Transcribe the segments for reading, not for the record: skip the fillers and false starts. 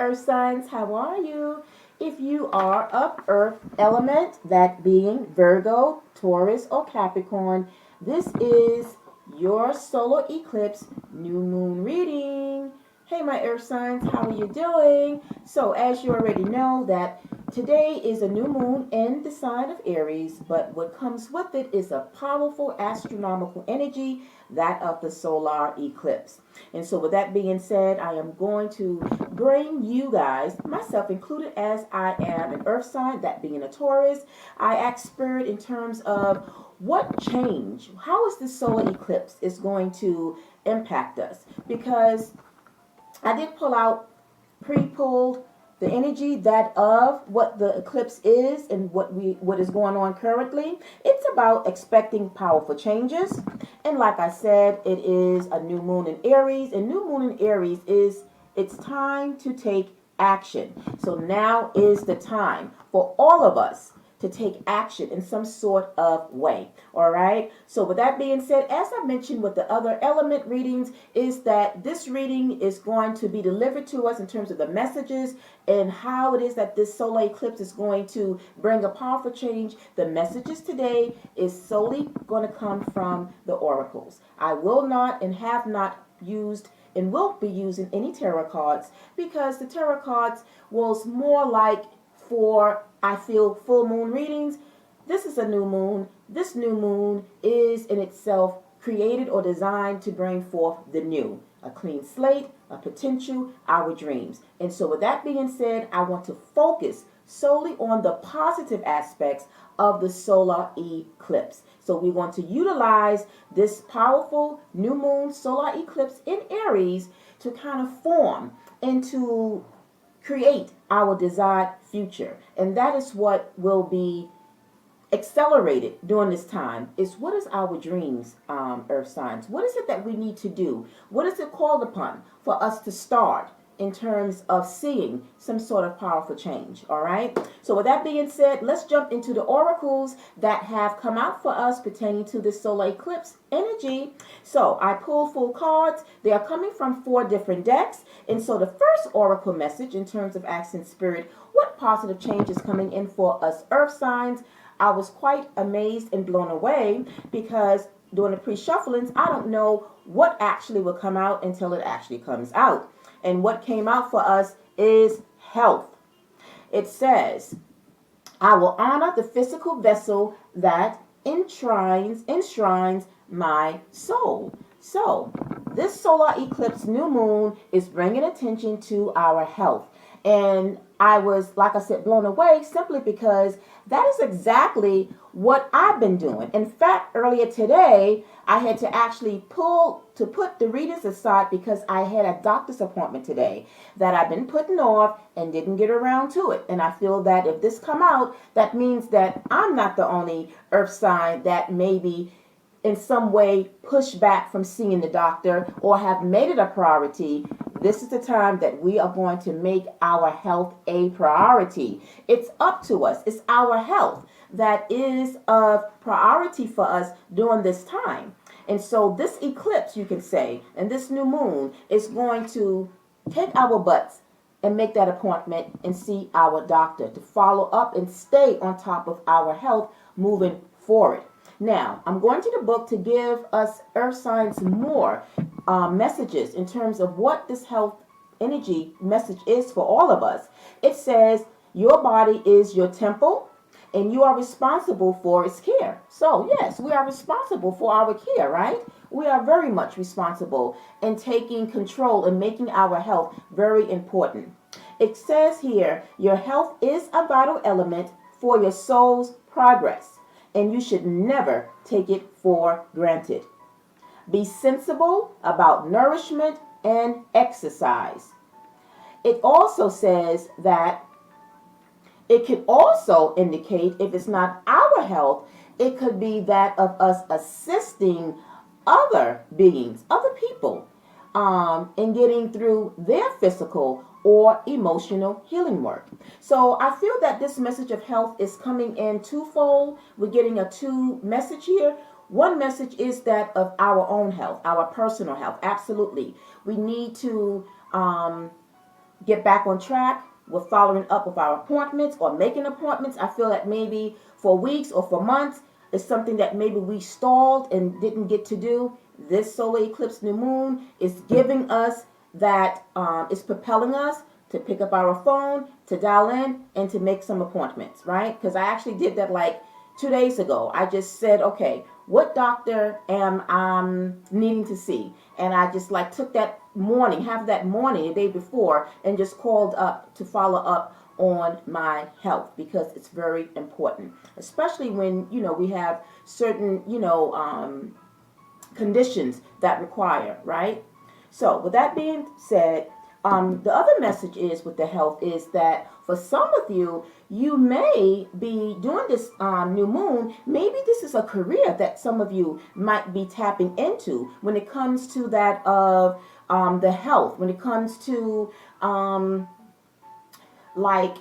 earth signs, how are you? If you are of earth element, that being Virgo, Taurus, or Capricorn, this is your solar eclipse new moon reading. Hey my earth signs, how are you doing? So as you already know that today is a new moon in the sign of Aries, but what comes with it is a powerful astronomical energy, that of the solar eclipse. And so with that being said, I am going to bring you guys, myself included as I am an earth sign, that being a Taurus. I ask spirit in terms of what change, how is this solar eclipse is going to impact us? Because I did pull out, pre-pulled the energy that of what the eclipse is and what is going on currently. It's about expecting powerful changes. And like I said, it is a new moon in Aries, and new moon in Aries is it's time to take action. So now is the time for all of us to take action in some sort of way. All right. So with that being said, as I mentioned with the other element readings, is that this reading is going to be delivered to us in terms of the messages and how it is that this solar eclipse is going to bring a powerful change. The messages today is solely going to come from the oracles. I will not and have not used and won't be using any tarot cards, because the tarot cards was more like for, I feel, full moon readings. This is a new moon. This new moon is in itself created or designed to bring forth the new, a clean slate, a potential, our dreams. And so with that being said, I want to focus solely on the positive aspects of the solar eclipse. So we want to utilize this powerful new moon solar eclipse in Aries to kind of form and to create our desired future. And that is what will be accelerated during this time, is what is our dreams, earth signs? What is it that we need to do? What is it called upon for us to start in terms of seeing some sort of powerful change? All right. So with that being said, let's jump into the oracles that have come out for us pertaining to this solar eclipse energy. So I pulled full cards. They are coming from 4 different decks. And so the first oracle message in terms of asking spirit, what positive change is coming in for us earth signs? I was quite amazed and blown away, because during the pre-shufflings, I don't know what actually will come out until it actually comes out. And what came out for us is health. It says, I will honor the physical vessel that enshrines my soul. So this solar eclipse new moon is bringing attention to our health. And I was, like I said, blown away simply because that is exactly what I've been doing. In fact, earlier today, I had to actually put the readings aside because I had a doctor's appointment today that I've been putting off and didn't get around to it. And I feel that if this come out, that means that I'm not the only earth sign that maybe in some way push back from seeing the doctor or have made it a priority. This is the time that we are going to make our health a priority. It's up to us. It's our health that is of priority for us during this time. And so this eclipse, you can say, and this new moon is going to take our butts and make that appointment and see our doctor to follow up and stay on top of our health moving forward. Now, I'm going to the book to give us earth signs more messages in terms of what this health energy message is for all of us. It says your body is your temple and you are responsible for its care. So yes, we are responsible for our care, right? We are very much responsible in taking control and making our health very important. It says here, your health is a vital element for your soul's progress, and you should never take it for granted. Be sensible about nourishment and exercise. It also says that it could also indicate, if it's not our health, it could be that of us assisting other beings, other people, in getting through their physical or emotional healing work. So I feel that this message of health is coming in twofold. We're getting a 2 message here. One message is that of our own health, our personal health. Absolutely. We need to get back on track with following up with our appointments or making appointments. I feel that maybe for weeks or for months is something that maybe we stalled and didn't get to do. This solar eclipse new moon is giving us that, is propelling us to pick up our phone, to dial in, and to make some appointments, right? Because I actually did that like 2 days ago. I just said, okay, what doctor am I needing to see? And I just like took that morning, half of that morning, the day before, and just called up to follow up on my health, because it's very important, especially when, we have certain, conditions that require, right? So with that being said, the other message is with the health is that for some of you, you may be doing this new moon. Maybe this is a career that some of you might be tapping into when it comes to that of the health, when it comes to like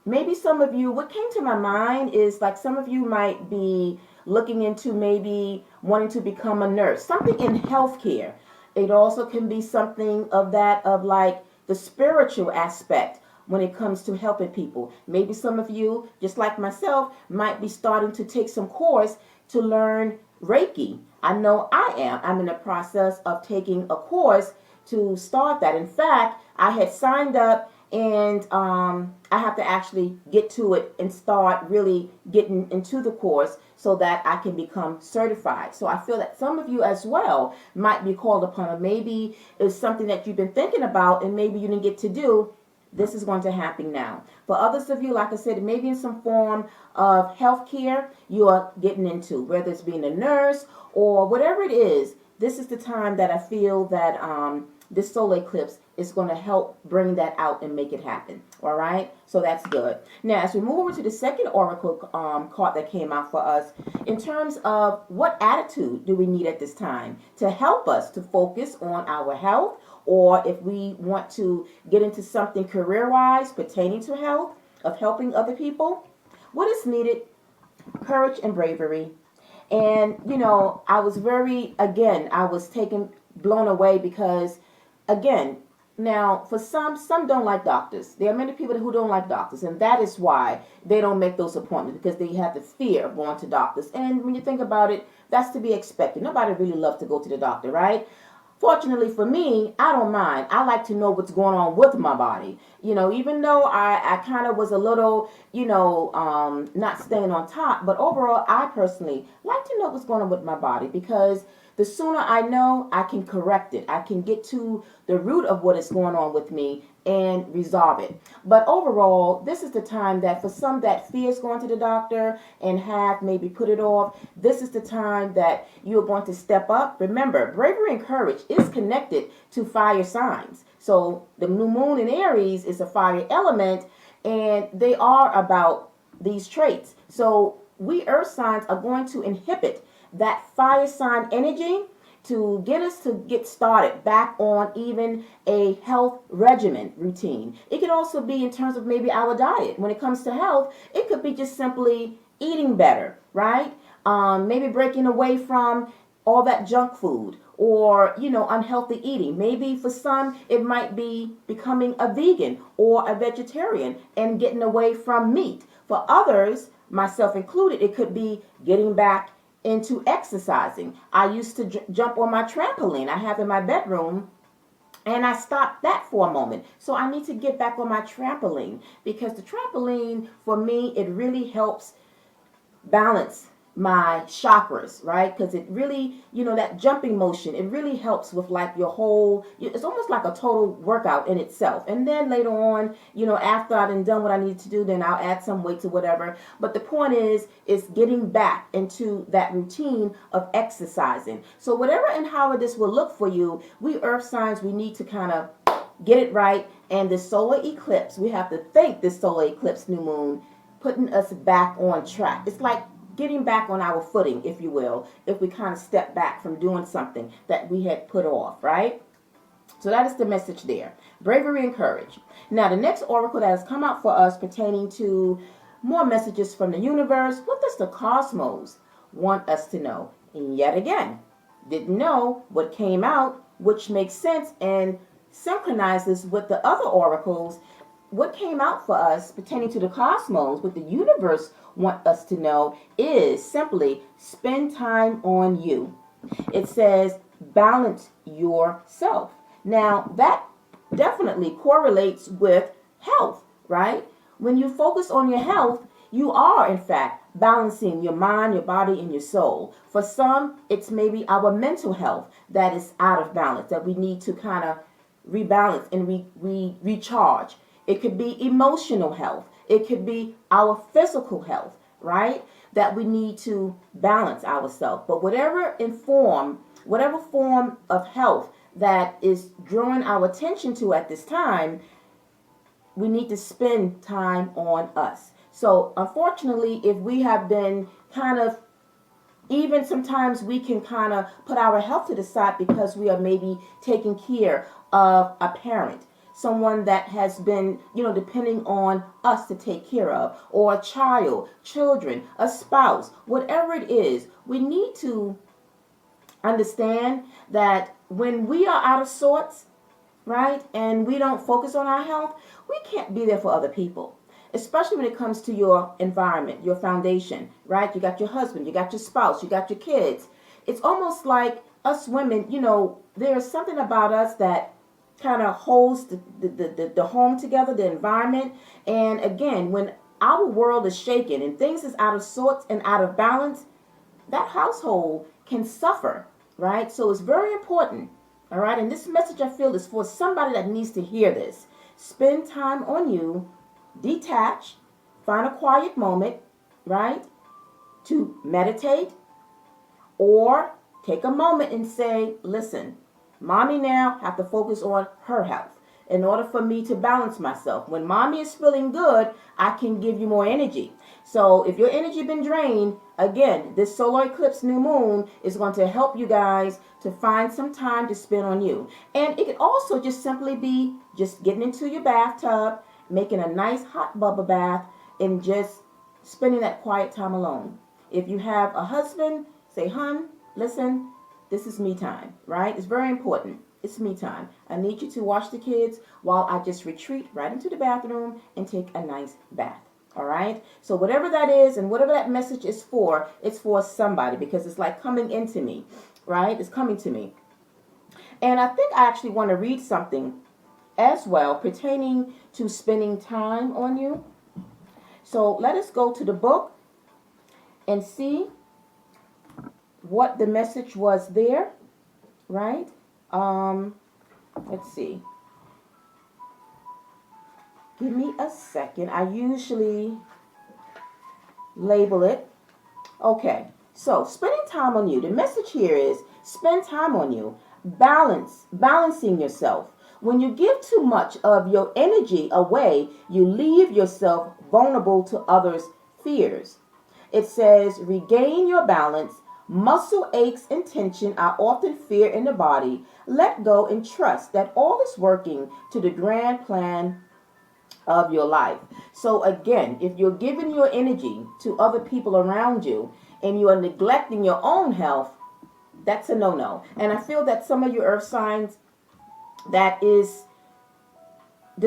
maybe some of you, what came to my mind is like some of you might be looking into maybe wanting to become a nurse, something in healthcare. It also can be something of that, of like the spiritual aspect when it comes to helping people. Maybe some of you, just like myself, might be starting to take some course to learn Reiki. I know I am. I'm in the process of taking a course to start that. In fact, I had signed up, and I have to actually get to it and start really getting into the course so that I can become certified. So I feel that some of you as well might be called upon, or maybe it's something that you've been thinking about and maybe you didn't get to do. This is going to happen now. For others of you, like I said, maybe in some form of healthcare you are getting into, whether it's being a nurse or whatever it is. This is the time that I feel that this solar eclipse is going to help bring that out and make it happen. All right, so that's good. Now, as we move over to the second oracle card that came out for us, in terms of what attitude do we need at this time to help us to focus on our health, or if we want to get into something career-wise pertaining to health, of helping other people, what is needed? Courage and bravery. And, I was I was blown away because, again, now for some don't like doctors. There are many people who don't like doctors, and that is why they don't make those appointments, because they have the fear of going to doctors. And when you think about it, that's to be expected. Nobody really loves to go to the doctor, right? Fortunately for me, I don't mind. I like to know what's going on with my body. Even though I kind of was a little, not staying on top, but overall, I personally like to know what's going on with my body, because the sooner I know, I can correct it. I can get to the root of what is going on with me and resolve it. But overall, this is the time that for some that fears going to the doctor and have maybe put it off, this is the time that you're going to step up. Remember, bravery and courage is connected to fire signs. So the new moon in Aries is a fire element, and they are about these traits. So we earth signs are going to inhibit that fire sign energy to get us to get started back on even a health regimen routine. It could also be in terms of maybe our diet. When it comes to health, it could be just simply eating better, right? Maybe breaking away from all that junk food, or unhealthy eating. Maybe for some it might be becoming a vegan or a vegetarian and getting away from meat. For others, myself included, it could be getting back into exercising. I used to jump on my trampoline I have in my bedroom, and I stopped that for a moment. So I need to get back on my trampoline, because the trampoline for me, it really helps balance my chakras, right? Because it really, that jumping motion, it really helps with like your whole, it's almost like a total workout in itself. And then later on, after I've done what I need to do, then I'll add some weights or whatever. But the point is getting back into that routine of exercising. So whatever and however this will look for you, we earth signs, we need to kind of get it right. And the solar eclipse, we have to thank this solar eclipse new moon putting us back on track. It's like getting back on our footing, if you will, if we kind of step back from doing something that we had put off, right? So that is the message there. Bravery and courage. Now, the next oracle that has come out for us pertaining to more messages from the universe. What does the cosmos want us to know? And yet again, didn't know what came out, which makes sense. And synchronizes with the other oracles. What came out for us pertaining to the cosmos, what the universe want us to know is simply spend time on you. It says balance yourself. Now that definitely correlates with health, right? When you focus on your health, you are in fact balancing your mind, your body, and your soul. For some, it's maybe our mental health that is out of balance, that we need to kind of rebalance and recharge. It could be emotional health. It could be our physical health, right? That we need to balance ourselves. But whatever form of health that is drawing our attention to at this time, we need to spend time on us. So unfortunately, if we have been kind of, even sometimes we can kind of put our health to the side because we are maybe taking care of a parent, someone that has been, depending on us to take care of, or a child, children, a spouse, whatever it is. We need to understand that when we are out of sorts, right, and we don't focus on our health, we can't be there for other people, especially when it comes to your environment, your foundation, right? You got your husband, you got your spouse, you got your kids. It's almost like us women, there's something about us that kind of holds the home together, the environment. And again, when our world is shaken and things is out of sorts and out of balance, that household can suffer, right? So it's very important, all right? And this message, I feel, is for somebody that needs to hear this. Spend time on you, detach, find a quiet moment, right, to meditate, or take a moment and say, listen, mommy now have to focus on her health in order for me to balance myself. When mommy is feeling good, I can give you more energy. So if your energy been drained, again, this solar eclipse new moon is going to help you guys to find some time to spend on you. And it could also just simply be just getting into your bathtub, making a nice hot bubble bath, and just spending that quiet time alone. If you have a husband, say, hun, listen, this is me time, right? It's very important. It's me time. I need you to watch the kids while I just retreat right into the bathroom and take a nice bath. All right? So whatever that is and whatever that message is for, it's for somebody, because it's like coming into me, right? It's coming to me. And I think I actually want to read something as well pertaining to spending time on you. So let us go to the book and see what the message was there, right? Let's see. Give me a second. I usually label it. Okay, so spending time on you. The message here is spend time on you. Balancing yourself. When you give too much of your energy away, you leave yourself vulnerable to others' fears. It says, regain your balance. Muscle aches and tension are often fear in the body. Let go and trust that all is working to the grand plan of your life. So again, if you're giving your energy to other people around you and you are neglecting your own health, that's a no-no. And I feel that some of your earth signs this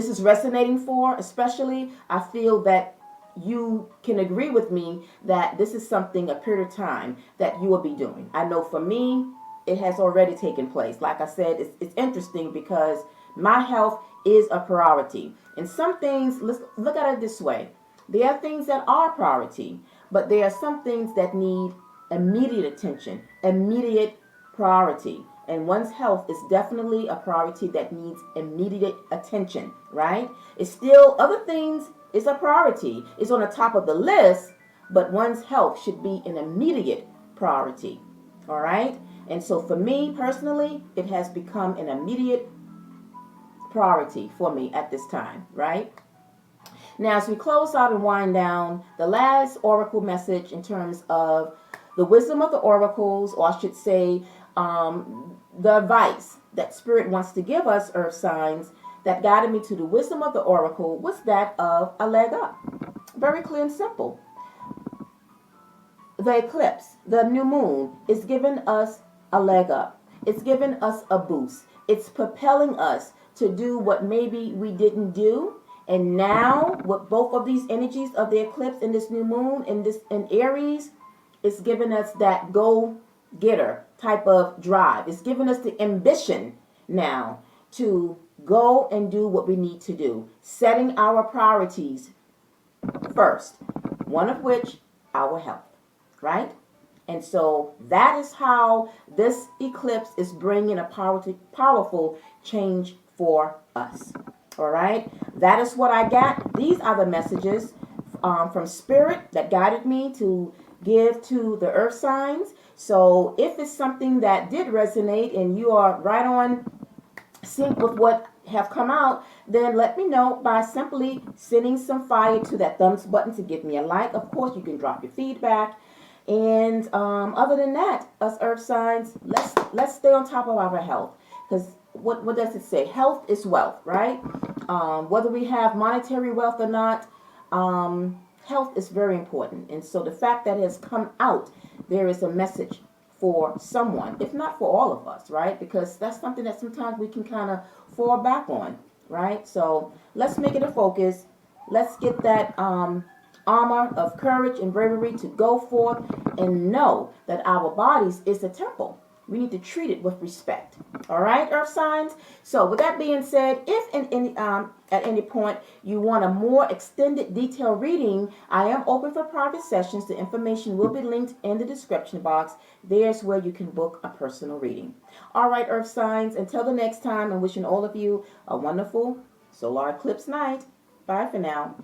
is resonating for, especially, I feel that you can agree with me that this is something, a period of time that you will be doing. I know for me, it has already taken place. Like I said, it's interesting because my health is a priority. And some things, let's look at it this way. There are things that are priority, but there are some things that need immediate attention, immediate priority. And one's health is definitely a priority that needs immediate attention, right? It's still other things is a priority. It's on the top of the list, but one's health should be an immediate priority, all right? And so for me personally, it has become an immediate priority for me at this time, right? Now, as we close out and wind down, the last oracle message in terms of the wisdom of the oracles, or I should say, the advice that Spirit wants to give us, earth signs, that guided me to the wisdom of the oracle was that of a leg up. Very clear and simple. The eclipse, the new moon, is giving us a leg up. It's giving us a boost. It's propelling us to do what maybe we didn't do. And now, with both of these energies of the eclipse and this new moon and this in Aries, it's giving us that go getter type of drive. It's giving us the ambition now to go and do what we need to do, setting our priorities first, one of which our health, right? And so that is how this eclipse is bringing a powerful change for us. All right, that is what I got. These are the messages from Spirit that guided me to give to the earth signs. So if it's something that did resonate and you are right on sync with what have come out, then let me know by simply sending some fire to that thumbs button to give me a like. Of course, you can drop your feedback. And other than that, us earth signs, let's stay on top of our health, because what does it say? Health is wealth, right? Whether we have monetary wealth or not, health is very important. And so the fact that it has come out, there is a message for someone, if not for all of us, right? Because that's something that sometimes we can kind of fall back on, right? So let's make it a focus. Let's get that armor of courage and bravery to go forth and know that our bodies is a temple. We need to treat it with respect. All right, earth signs. So with that being said, if at any point you want a more extended detailed reading, I am open for private sessions. The information will be linked in the description box. There's where you can book a personal reading. All right, earth signs. Until the next time, I'm wishing all of you a wonderful solar eclipse night. Bye for now.